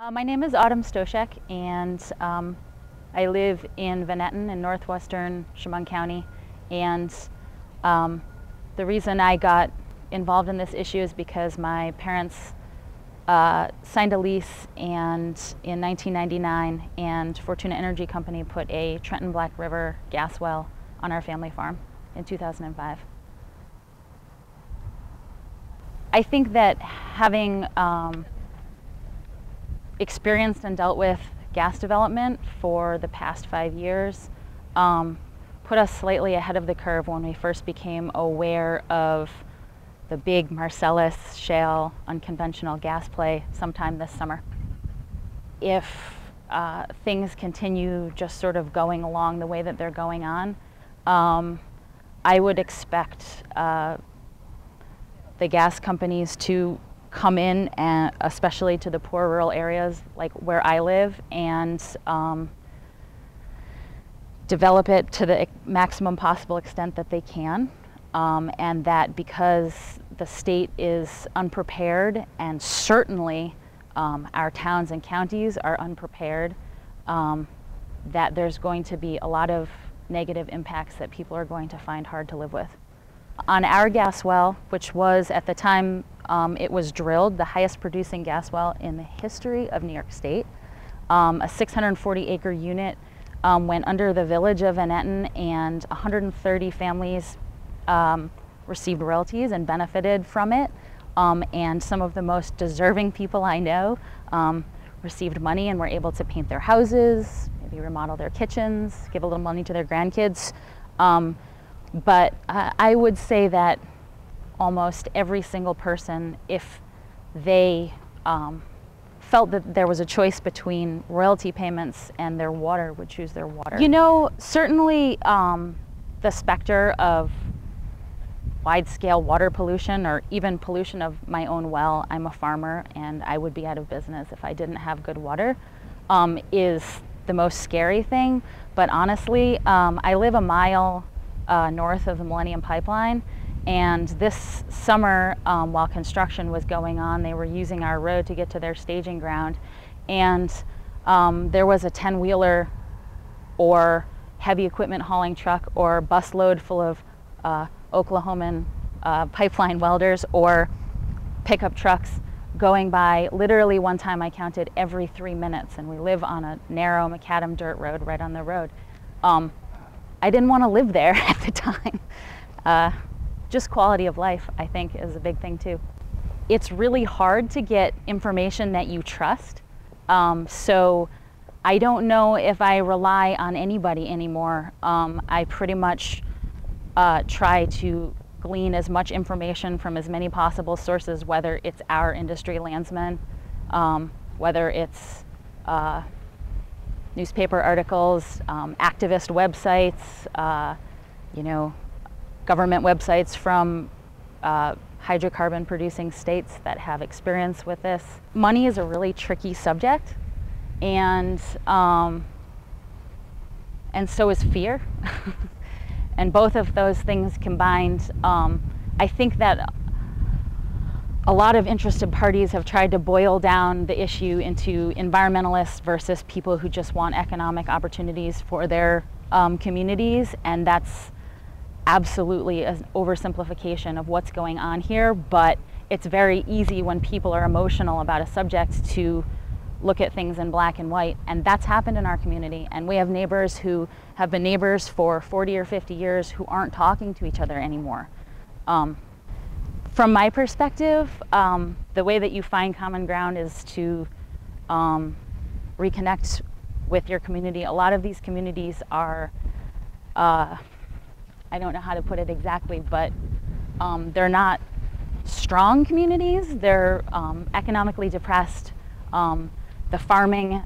My name is Autumn Shoscheck, and I live in Venetton in northwestern Chemung County. And the reason I got involved in this issue is because my parents signed a lease in 1999, and Fortuna Energy Company put a Trenton Black River gas well on our family farm in 2005. I think that having experienced and dealt with gas development for the past 5 years put us slightly ahead of the curve when we first became aware of the big Marcellus-shale unconventional gas play sometime this summer. If things continue just sort of going along the way that they're going on, I would expect the gas companies to come in, and especially to the poor rural areas like where I live, and develop it to the maximum possible extent that they can. And that because the state is unprepared, and certainly our towns and counties are unprepared, that there's going to be a lot of negative impacts that people are going to find hard to live with. On our gas well, which was at the time it was drilled, the highest producing gas well in the history of New York State, a 640-acre unit went under the village of Venetton, and 130 families received royalties and benefited from it. And some of the most deserving people I know received money and were able to paint their houses, maybe remodel their kitchens, give a little money to their grandkids. But I would say that almost every single person, if they felt that there was a choice between royalty payments and their water, would choose their water. You know, certainly the specter of wide-scale water pollution, or even pollution of my own well — I'm a farmer and I would be out of business if I didn't have good water — is the most scary thing. But honestly, I live a mile north of the Millennium Pipeline, and this summer, while construction was going on, they were using our road to get to their staging ground, and there was a 10-wheeler or heavy equipment hauling truck or busload full of Oklahoman pipeline welders or pickup trucks going by. Literally, one time I counted every 3 minutes, and we live on a narrow macadam dirt road right on the road. I didn't want to live there at the time. Just quality of life, I think, is a big thing too. It's really hard to get information that you trust. So I don't know if I rely on anybody anymore. I pretty much try to glean as much information from as many possible sources, whether it's our industry landsmen, whether it's newspaper articles, activist websites, you know, government websites from hydrocarbon producing states that have experience with this. Money is a really tricky subject, and so is fear. And both of those things combined, I think that a lot of interested parties have tried to boil down the issue into environmentalists versus people who just want economic opportunities for their communities, and that's absolutely an oversimplification of what's going on here. But it's very easy when people are emotional about a subject to look at things in black and white, and that's happened in our community. And we have neighbors who have been neighbors for 40 or 50 years who aren't talking to each other anymore. From my perspective, the way that you find common ground is to reconnect with your community. A lot of these communities are, I don't know how to put it exactly, but they're not strong communities. They're economically depressed. The farming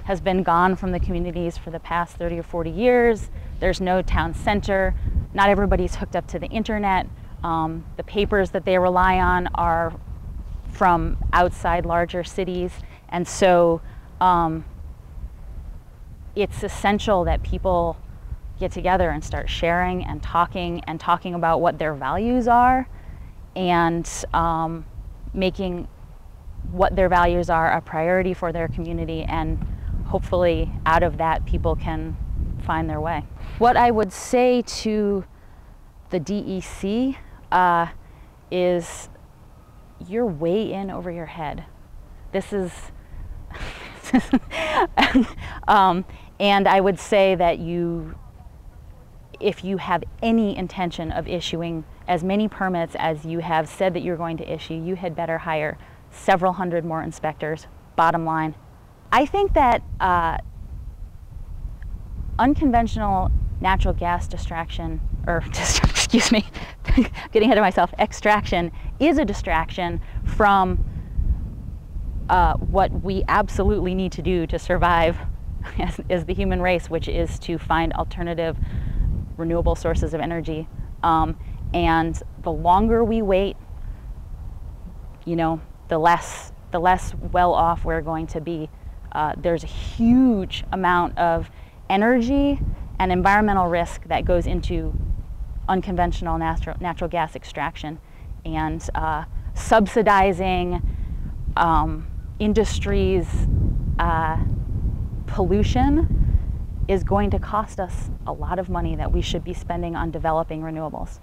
has been gone from the communities for the past 30 or 40 years. There's no town center. Not everybody's hooked up to the internet. The papers that they rely on are from outside larger cities. And so it's essential that people get together and start sharing and talking about what their values are, and making what their values are, a priority for their community, and hopefully out of that people can find their way. What I would say to the DEC is you're way in over your head. This is and I would say that if you have any intention of issuing as many permits as you have said that you're going to issue, you had better hire several hundred more inspectors, bottom line. I think that unconventional natural gas extraction getting ahead of myself, extraction is a distraction from what we absolutely need to do to survive as the human race, which is to find alternative renewable sources of energy. And the longer we wait, the less well off we're going to be. There's a huge amount of energy and environmental risk that goes into unconventional natural gas extraction, and subsidizing industries' pollution is going to cost us a lot of money that we should be spending on developing renewables.